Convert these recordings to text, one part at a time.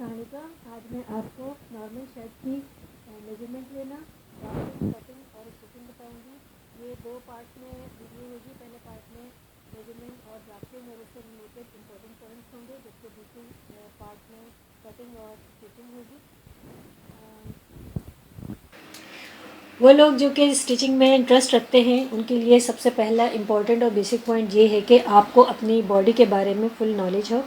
का आज मैं आपको नॉर्मल शर्ट की मेजरमेंट लेना, कटिंग और स्टिचिंग बताऊंगी। ये दो पार्ट में वीडियो होगी। पहले पार्ट में मेजरमेंट और ड्राफ्टिंग और उससे रिलेटेड इंपॉर्टेंट पॉइंट्स होंगे, जबकि दूसरे पार्ट में कटिंग और स्टिचिंग होगी। वो लोग जो कि स्टिचिंग में इंटरेस्ट रखते हैं उनके लिए सबसे पहला इम्पॉर्टेंट और बेसिक पॉइंट ये है कि आपको अपनी बॉडी के बारे में फुल नॉलेज हो।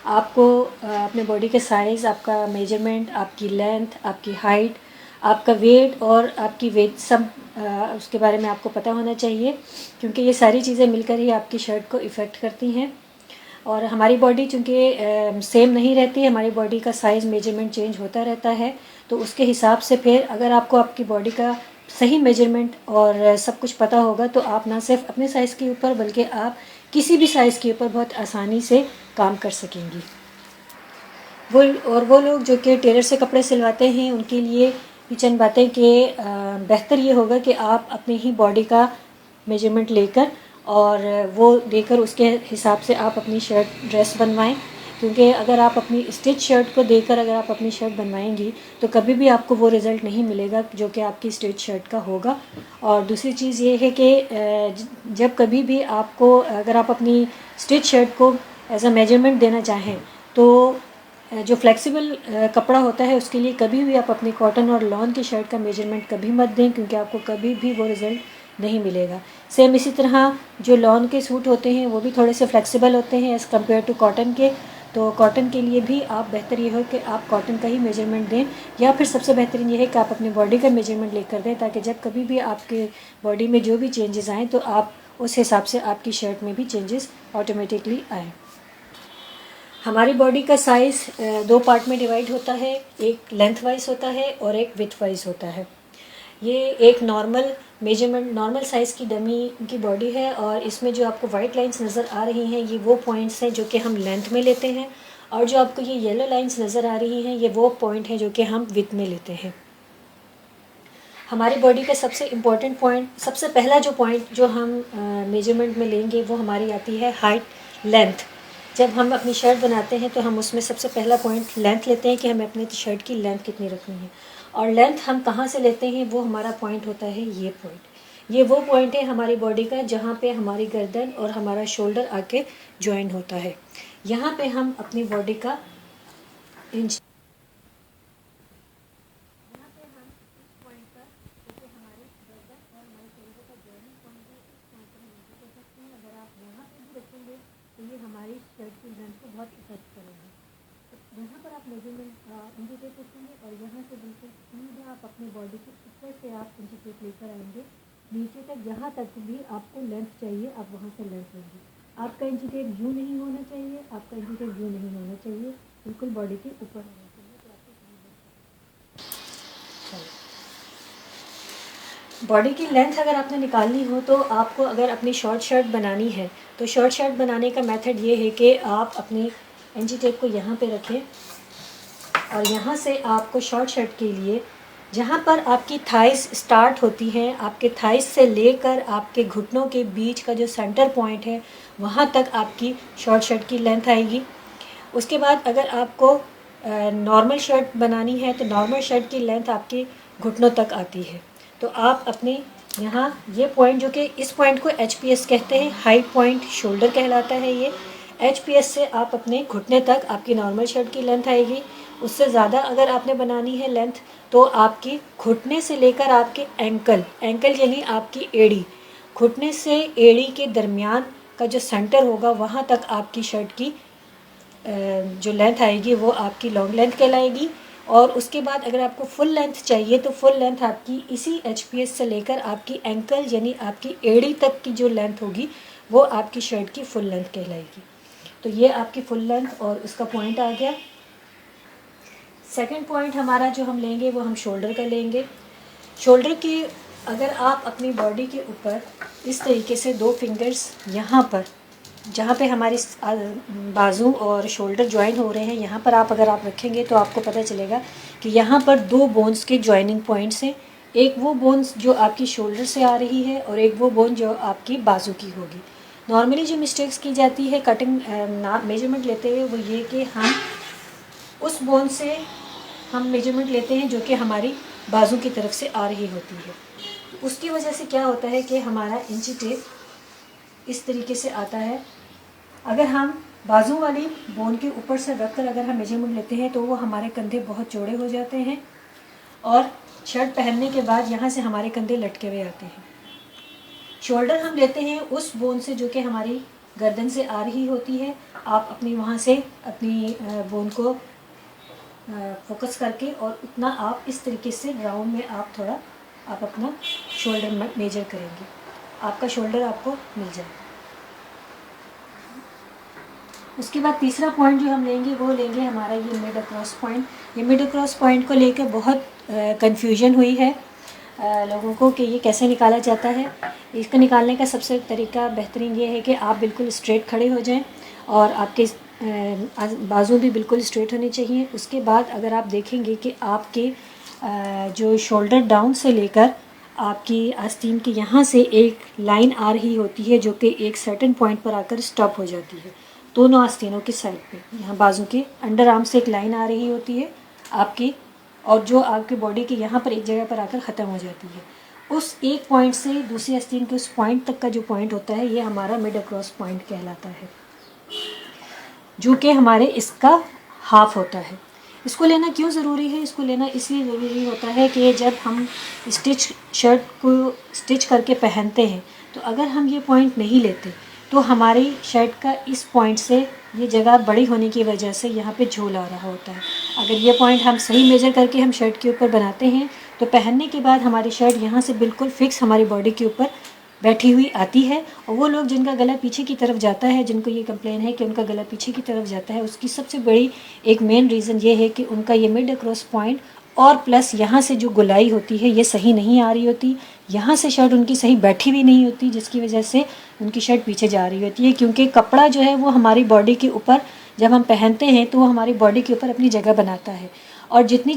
आपको अपने बॉडी के साइज़, आपका मेजरमेंट, आपकी लेंथ, आपकी हाइट, आपका वेट और आपकी वेट सब उसके बारे में आपको पता होना चाहिए, क्योंकि ये सारी चीज़ें मिलकर ही आपकी शर्ट को इफ़ेक्ट करती हैं। और हमारी बॉडी चूँकि सेम नहीं रहती, हमारी बॉडी का साइज़ मेजरमेंट चेंज होता रहता है, तो उसके हिसाब से फिर अगर आपको आपकी बॉडी का सही मेजरमेंट और सब कुछ पता होगा तो आप ना सिर्फ अपने साइज़ के ऊपर बल्कि आप किसी भी साइज़ के ऊपर बहुत आसानी से काम कर सकेंगी। वो लोग जो कि टेलर से कपड़े सिलवाते हैं उनके लिए ये चंद बातें कि बेहतर ये होगा कि आप अपनी ही बॉडी का मेजरमेंट लेकर और वो देकर उसके हिसाब से आप अपनी शर्ट ड्रेस बनवाएं, क्योंकि अगर आप अपनी स्टिच शर्ट को देकर अगर आप अपनी शर्ट बनवाएंगी तो कभी भी आपको वो रिज़ल्ट नहीं मिलेगा जो कि आपकी स्टिच शर्ट का होगा। और दूसरी चीज़ ये है कि जब कभी भी आपको अगर आप अपनी स्टिच शर्ट को एज अ मेजरमेंट देना चाहें तो जो फ्लेक्सिबल कपड़ा होता है उसके लिए कभी भी आप अपनी कॉटन और लॉन की शर्ट का मेजरमेंट कभी मत दें, क्योंकि आपको कभी भी वो रिज़ल्ट नहीं मिलेगा। सेम इसी तरह जो लॉन के सूट होते हैं वो भी थोड़े से फ्लेक्सिबल होते हैं एज़ कम्पेयर टू कॉटन के, तो कॉटन के लिए भी आप बेहतर ये हो कि आप कॉटन का ही मेजरमेंट दें, या फिर सबसे बेहतरीन ये है कि आप अपनी बॉडी का मेजरमेंट लेकर दें, ताकि जब कभी भी आपके बॉडी में जो भी चेंजेस आएँ तो आप उस हिसाब से आपकी शर्ट में भी चेंजेस ऑटोमेटिकली आएँ। हमारी बॉडी का साइज़ दो पार्ट में डिवाइड होता है, एक लेंथ वाइज होता है और एक विड्थ वाइज होता है। ये एक नॉर्मल मेजरमेंट नॉर्मल साइज़ की डमी की बॉडी है, और इसमें जो आपको वाइट लाइंस नज़र आ रही हैं ये वो पॉइंट्स हैं जो कि हम लेंथ में लेते हैं, और जो आपको ये येलो लाइंस नज़र आ रही हैं ये वो पॉइंट हैं जो कि हम विड्थ में लेते हैं। हमारी बॉडी का सबसे इम्पॉर्टेंट पॉइंट, सबसे पहला जो पॉइंट जो हम मेजरमेंट में लेंगे वो हमारी आती है हाइट, लेंथ। जब हम अपनी शर्ट बनाते हैं तो हम उसमें सबसे पहला पॉइंट लेंथ लेते हैं कि हमें अपने शर्ट की लेंथ कितनी रखनी है, और लेंथ हम कहाँ से लेते हैं वो हमारा पॉइंट होता है ये पॉइंट। ये वो पॉइंट है हमारी बॉडी का जहाँ पे हमारी गर्दन और हमारा शोल्डर आके ज्वाइन होता है। यहाँ पे हम अपनी बॉडी का इंच तो ये हमारी शर्ट की लेंथ को बहुत इफेक्ट करेगा। तो यहाँ पर आप मेजरमेंट इंडिकेट रखेंगे और यहाँ से बिल्कुल सीधा आप अपनी बॉडी के ऊपर से आप इंडिकेट लेकर आएंगे नीचे तक, जहाँ तक भी आपको लेंथ चाहिए आप वहाँ से लेंथ लेंगे। आपका इंडिकेट यूँ नहीं होना चाहिए, आपका इंडिकेट यूँ नहीं होना चाहिए, बिल्कुल बॉडी के ऊपर होना चाहिए। तो आपको चलो, बॉडी की लेंथ अगर आपने निकालनी हो तो आपको अगर अपनी शॉर्ट शर्ट बनानी है तो शॉर्ट शर्ट बनाने का मेथड ये है कि आप अपनी इंची टेप को यहाँ पे रखें, और यहाँ से आपको शॉर्ट शर्ट के लिए जहाँ पर आपकी थाइस स्टार्ट होती हैं, आपके थाइस से लेकर आपके घुटनों के बीच का जो सेंटर पॉइंट है वहाँ तक आपकी शॉर्ट शर्ट की लेंथ आएगी। उसके बाद अगर आपको नॉर्मल शर्ट बनानी है तो नॉर्मल शर्ट की लेंथ आपके घुटनों तक आती है। तो आप अपने यहाँ ये पॉइंट, जो कि इस पॉइंट को HPS कहते हैं, हाइट पॉइंट शोल्डर कहलाता है ये। HPS से आप अपने घुटने तक आपकी नॉर्मल शर्ट की लेंथ आएगी। उससे ज़्यादा अगर आपने बनानी है लेंथ तो आपकी घुटने से लेकर आपके एंकल यानी आपकी एड़ी, घुटने से एड़ी के दरमियान का जो सेंटर होगा वहाँ तक आपकी शर्ट की जो लेंथ आएगी वो आपकी लॉन्ग लेंथ कहलाएगी। और उसके बाद अगर आपको फुल लेंथ चाहिए तो फुल लेंथ आपकी इसी HPS से लेकर आपकी एंकल यानी आपकी एड़ी तक की जो लेंथ होगी वो आपकी शर्ट की फुल लेंथ कहलाएगी। तो ये आपकी फुल लेंथ और उसका पॉइंट आ गया। सेकंड पॉइंट हमारा जो हम लेंगे वो हम शोल्डर का लेंगे। शोल्डर की अगर आप अपनी बॉडी के ऊपर इस तरीके से दो फिंगर्स यहाँ पर जहाँ पे हमारी बाजू और शोल्डर ज्वाइन हो रहे हैं यहाँ पर अगर आप रखेंगे तो आपको पता चलेगा कि यहाँ पर दो बोन्स के ज्वाइनिंग पॉइंट्स हैं। एक वो बोन्स जो आपकी शोल्डर से आ रही है और एक वो बोन जो आपकी बाजू की होगी। नॉर्मली जो मिस्टेक्स की जाती है कटिंग मेजरमेंट लेते हुए वो ये कि हम उस बोन से हम मेजरमेंट लेते हैं जो कि हमारी बाजू की तरफ से आ रही होती है। उसकी वजह से क्या होता है कि हमारा इंची टेप इस तरीके से आता है। अगर हम बाजू वाली बोन के ऊपर से रखकर अगर हम मेजरमेंट लेते हैं तो वो हमारे कंधे बहुत चौड़े हो जाते हैं और शर्ट पहनने के बाद यहाँ से हमारे कंधे लटके हुए आते हैं। शोल्डर हम लेते हैं उस बोन से जो कि हमारी गर्दन से आ रही होती है। आप अपनी वहाँ से अपनी बोन को फोकस करके और उतना आप इस तरीके से राउंड में आप थोड़ा आप अपना शोल्डर मेजर करेंगे, आपका शोल्डर आपको मिल जाएगा। उसके बाद तीसरा पॉइंट जो हम लेंगे वो लेंगे हमारा ये मिड अक्रॉस पॉइंट। ये मिड अक्रॉस पॉइंट को लेकर बहुत कंफ्यूजन हुई है लोगों को कि ये कैसे निकाला जाता है। इसको निकालने का सबसे तरीका बेहतरीन ये है कि आप बिल्कुल स्ट्रेट खड़े हो जाएं और आपके बाजू भी बिल्कुल स्ट्रेट होनी चाहिए। उसके बाद अगर आप देखेंगे कि आपके जो शोल्डर डाउन से लेकर आपकी आस्तीन के यहाँ से एक लाइन आ रही होती है जो कि एक सर्टेन पॉइंट पर आकर स्टॉप हो जाती है। दोनों आस्तीनों की साइड पे यहाँ बाजू के अंडर आर्म से एक लाइन आ रही होती है आपकी, और जो आपकी बॉडी के यहाँ पर एक जगह पर आकर ख़त्म हो जाती है। उस एक पॉइंट से दूसरी आस्तीन के उस पॉइंट तक का जो पॉइंट होता है ये हमारा मिड अक्रॉस पॉइंट कहलाता है, जो कि हमारे इसका हाफ होता है। इसको लेना क्यों ज़रूरी है? इसको लेना इसलिए ज़रूरी होता है कि जब हम शर्ट को स्टिच करके पहनते हैं तो अगर हम ये पॉइंट नहीं लेते तो हमारी शर्ट का इस पॉइंट से ये जगह बड़ी होने की वजह से यहाँ पे झोल आ रहा होता है। अगर ये पॉइंट हम सही मेजर करके हम शर्ट के ऊपर बनाते हैं तो पहनने के बाद हमारी शर्ट यहाँ से बिल्कुल फिक्स हमारी बॉडी के ऊपर बैठी हुई आती है। और वो लोग जिनका गला पीछे की तरफ जाता है, जिनको ये कंप्लेन है कि उनका गला पीछे की तरफ जाता है, उसकी सबसे बड़ी एक मेन रीज़न ये है कि उनका ये मिड अक्रॉस पॉइंट और प्लस यहाँ से जो गोलाई होती है ये सही नहीं आ रही होती, यहाँ से शर्ट उनकी सही बैठी भी नहीं होती, जिसकी वजह से उनकी शर्ट पीछे जा रही होती है। क्योंकि कपड़ा जो है वो हमारी बॉडी के ऊपर जब हम पहनते हैं तो वो हमारी बॉडी के ऊपर अपनी जगह बनाता है, और जितनी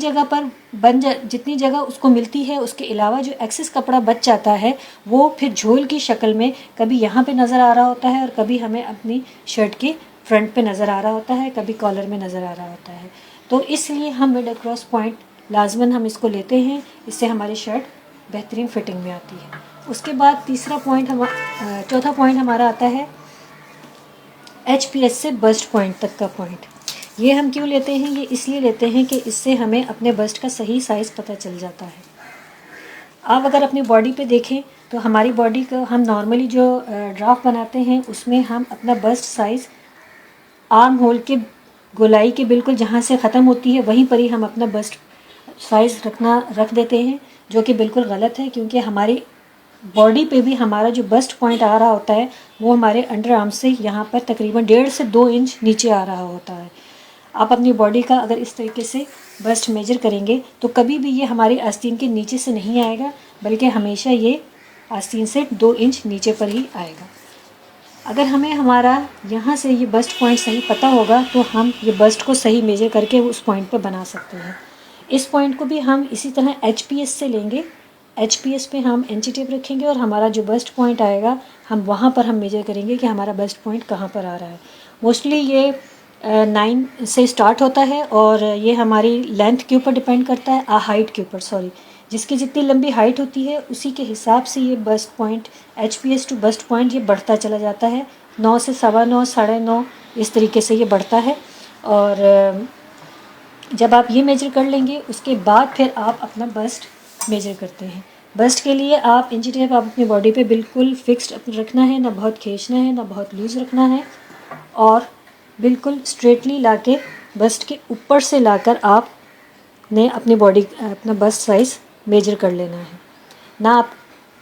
जगह उसको मिलती है उसके अलावा जो एक्सेस कपड़ा बच जाता है वो फिर झोल की शक्ल में कभी यहाँ पे नज़र आ रहा होता है और कभी हमें अपनी शर्ट के फ्रंट पे नज़र आ रहा होता है, कभी कॉलर में नज़र आ रहा होता है। तो इसलिए हम मिड अक्रॉस पॉइंट लाजमन हम इसको लेते हैं, इससे हमारी शर्ट बेहतरीन फिटिंग में आती है। उसके बाद चौथा पॉइंट हमारा आता है HPS से बस्ट पॉइंट तक का पॉइंट। ये हम क्यों लेते हैं? ये इसलिए लेते हैं कि इससे हमें अपने बस्ट का सही साइज़ पता चल जाता है। आप अगर अपनी बॉडी पे देखें तो हमारी बॉडी को हम नॉर्मली जो ड्राफ्ट बनाते हैं उसमें हम अपना बस्ट साइज़ आर्म होल के गोलाई के बिल्कुल जहाँ से ख़त्म होती है वहीं पर ही हम अपना बस्ट साइज़ रख देते हैं, जो कि बिल्कुल गलत है। क्योंकि हमारी बॉडी पे भी हमारा जो बस्ट पॉइंट आ रहा होता है वो हमारे अंडर आर्म से यहाँ पर तकरीबन 1.5 से 2 इंच नीचे आ रहा होता है। आप अपनी बॉडी का अगर इस तरीके से बस्ट मेजर करेंगे तो कभी भी ये हमारी आस्तीन के नीचे से नहीं आएगा, बल्कि हमेशा ये आस्तीन से 2 इंच नीचे पर ही आएगा। अगर हमें हमारा यहाँ से ये बस्ट पॉइंट सही पता होगा तो हम ये बस्ट को सही मेजर करके उस पॉइंट पर बना सकते हैं। इस पॉइंट को भी हम इसी तरह HPS से लेंगे। HPS पे हम इंची टेप रखेंगे और हमारा जो बस्ट पॉइंट आएगा हम वहाँ पर हम मेजर करेंगे कि हमारा बस्ट पॉइंट कहाँ पर आ रहा है। मोस्टली ये 9 से स्टार्ट होता है और ये हमारी लेंथ के ऊपर डिपेंड करता है, हाइट के ऊपर जिसकी जितनी लंबी हाइट होती है उसी के हिसाब से ये bust point HPS to bust point ये बढ़ता चला जाता है। 9 से 9.25 9.5 इस तरीके से ये बढ़ता है। और जब आप ये मेजर कर लेंगे उसके बाद फिर आप अपना बस्ट मेजर करते हैं। बस्ट के लिए आप इंची टेप आप अपनी बॉडी पे बिल्कुल फिक्स्ड रखना है, ना बहुत खींचना है ना बहुत लूज़ रखना है, और बिल्कुल स्ट्रेटली लाके बस्ट के ऊपर से लाकर आप ने अपनी बॉडी अपना बस्ट साइज़ मेजर कर लेना है। ना आप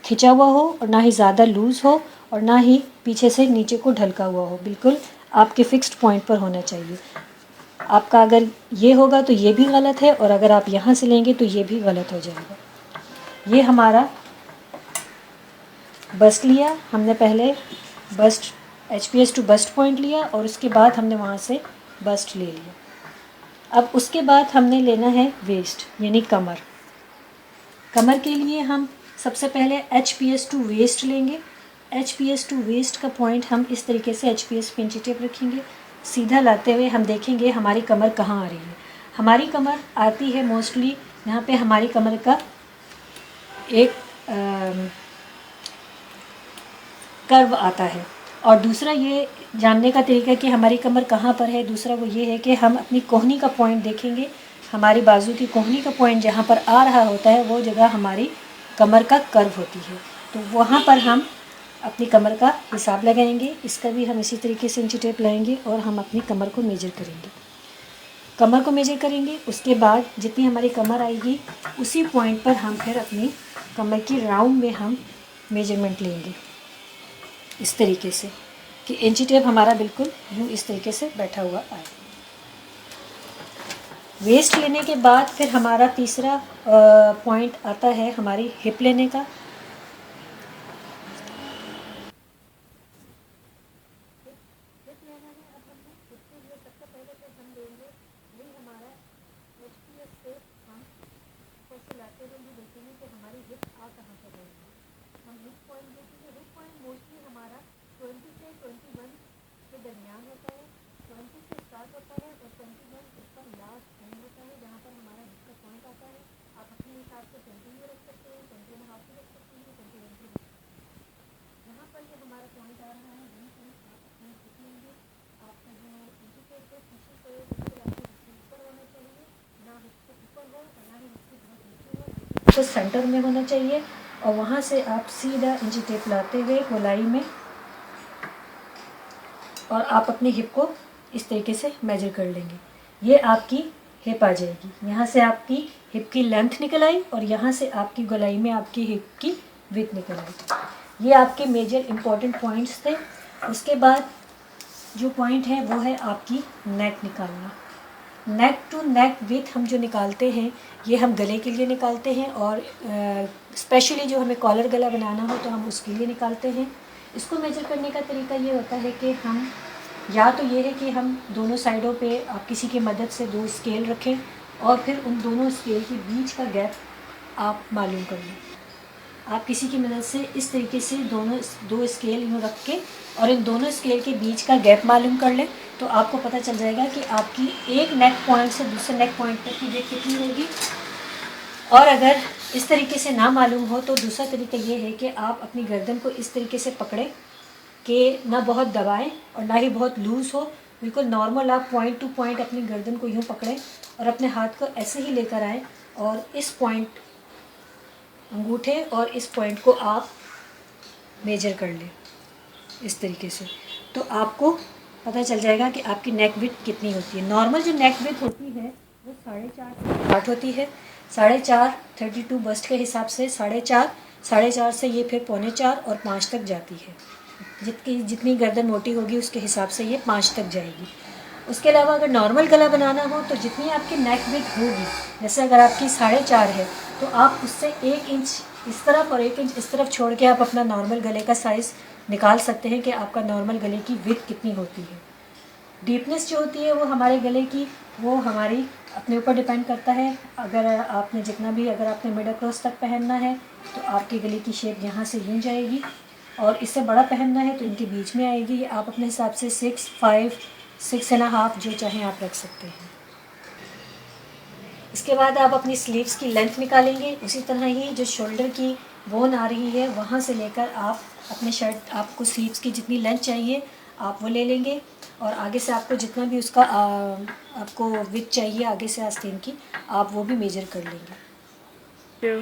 खिंचा हुआ हो और ना ही ज़्यादा लूज़ हो और ना ही पीछे से नीचे को ढलका हुआ हो, बिल्कुल आपके फिक्स्ड पॉइंट पर होना चाहिए। आपका अगर ये होगा तो ये भी गलत है, और अगर आप यहाँ से लेंगे तो ये भी गलत हो जाएगा। ये हमारा बस्ट लिया हमने, पहले bust HPS to bust point लिया और उसके बाद हमने वहाँ से बस्ट ले लिया। अब उसके बाद हमने लेना है वेस्ट यानी कमर। कमर के लिए हम सबसे पहले HPS टू वेस्ट लेंगे। HPS टू वेस्ट का पॉइंट हम इस तरीके से HPS पे इंची टेप रखेंगे, सीधा लाते हुए हम देखेंगे हमारी कमर कहाँ आ रही है। हमारी कमर आती है मोस्टली यहाँ पे हमारी कमर का एक कर्व आता है। और दूसरा ये जानने का तरीका कि हमारी कमर कहाँ पर है, दूसरा वो ये है कि हम अपनी कोहनी का पॉइंट देखेंगे। हमारी बाजू की कोहनी का पॉइंट जहाँ पर आ रहा होता है वो जगह हमारी कमर का कर्व होती है, तो वहाँ पर हम अपनी कमर का हिसाब लगाएंगे। इसका भी हम इसी तरीके से इंची टेप लाएंगे और हम अपनी कमर को मेजर करेंगे। कमर को मेजर करेंगे, उसके बाद जितनी हमारी कमर आएगी उसी पॉइंट पर हम फिर अपनी कमर की राउंड में हम मेजरमेंट लेंगे इस तरीके से कि इंची टेप हमारा बिल्कुल यूँ इस तरीके से बैठा हुआ आए। वेस्ट लेने के बाद फिर हमारा तीसरा पॉइंट आता है हमारी हिप लेने का। तो सेंटर में होना चाहिए और वहाँ से आप सीधा इंची टेप लाते हुए गोलाई में और आप अपनी हिप को इस तरीके से मेजर कर लेंगे। ये आपकी हिप आ जाएगी। यहाँ से आपकी हिप की लेंथ निकल आई और यहाँ से आपकी गोलाई में आपकी हिप की विड्थ निकल आई। ये आपके मेजर इम्पॉर्टेंट पॉइंट्स थे। उसके बाद जो पॉइंट है वो है आपकी नेक निकालना। नेक टू नेक विथ हम जो निकालते हैं ये हम गले के लिए निकालते हैं और स्पेशली जो हमें कॉलर गला बनाना हो तो हम उसके लिए निकालते हैं। इसको मेजर करने का तरीका ये होता है कि हम या तो ये है कि हम दोनों साइडों पे आप किसी की मदद से 2 स्केल रखें और फिर उन दोनों स्केल के बीच का गैप आप मालूम कर लें। आप किसी की मदद से इस तरीके से दोनों 2 स्केल यूँ रख के और इन दोनों स्केल के बीच का गैप मालूम कर लें तो आपको पता चल जाएगा कि आपकी एक नेक पॉइंट से दूसरे नेक पॉइंट तक की विड्थ कितनी होगी। और अगर इस तरीके से ना मालूम हो तो दूसरा तरीका ये है कि आप अपनी गर्दन को इस तरीके से पकड़ें कि ना बहुत दबाएं और ना ही बहुत लूज़ हो, बिल्कुल नॉर्मल आप पॉइंट टू पॉइंट अपनी गर्दन को यूँ पकड़ें और अपने हाथ को ऐसे ही लेकर आएँ और इस पॉइंट अंगूठे और इस पॉइंट को आप मेजर कर लें इस तरीके से, तो आपको पता चल जाएगा कि आपकी नेक विड्थ कितनी होती है। नॉर्मल जो नेक विड्थ होती है वो 4.5 से स्टार्ट होती है। 4.5 32 बस्ट के हिसाब से 4.5 से ये फिर 4.25 और 5 तक जाती है। जितनी गर्दन मोटी होगी उसके हिसाब से ये 5 तक जाएगी। उसके अलावा अगर नॉर्मल गला बनाना हो तो जितनी आपकी नेक विड्थ होगी, जैसे अगर आपकी 4.5 है तो आप उससे 1 इंच इस तरफ और 1 इंच इस तरफ छोड़ के आप अपना नॉर्मल गले का साइज़ निकाल सकते हैं कि आपका नॉर्मल गले की विड्थ कितनी होती है। डीपनेस जो होती है वो हमारे गले की वो हमारी अपने ऊपर डिपेंड करता है। अगर आपने जितना भी अगर आपने मिडल क्रॉस तक पहनना है तो आपके गले की शेप यहाँ से यूँ जाएगी और इससे बड़ा पहनना है तो इनके बीच में आएगी। आप अपने हिसाब से 6, 5, 6.5 जो चाहें आप रख सकते हैं। इसके बाद आप अपनी स्लीव्स की लेंथ निकालेंगे। उसी तरह ही जो शोल्डर की बोन आ रही है वहाँ से लेकर आप अपने शर्ट आपको स्लीव्स की जितनी लेंथ चाहिए आप वो ले लेंगे और आगे से आपको जितना भी उसका आपको विड्थ चाहिए आगे से आस्तीन की आप वो भी मेजर कर लेंगे।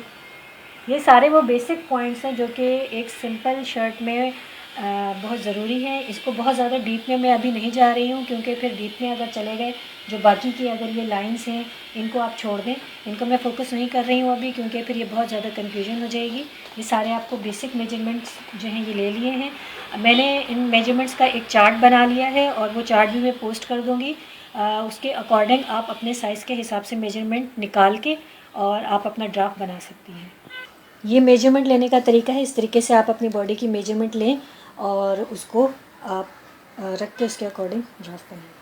ये सारे वो बेसिक पॉइंट्स हैं जो कि एक सिंपल शर्ट में बहुत ज़रूरी है। इसको बहुत ज़्यादा डीप में मैं अभी नहीं जा रही हूँ क्योंकि फिर डीप में अगर चले गए जो बाकी की अगर ये लाइंस हैं इनको आप छोड़ दें, इनको मैं फोकस नहीं कर रही हूँ अभी क्योंकि फिर ये बहुत ज़्यादा कन्फ्यूजन हो जाएगी। ये सारे आपको बेसिक मेजरमेंट्स जो हैं ये ले लिए हैं। मैंने इन मेजरमेंट्स का एक चार्ट बना लिया है और वो चार्ट भी मैं पोस्ट कर दूँगी। उसके अकॉर्डिंग आप अपने साइज़ के हिसाब से मेजरमेंट निकाल के और आप अपना ड्राफ्ट बना सकती हैं। ये मेजरमेंट लेने का तरीका है, इस तरीके से आप अपनी बॉडी की मेजरमेंट लें और उसको आप रख के उसके अकॉर्डिंग ड्राफ्ट बनाएं।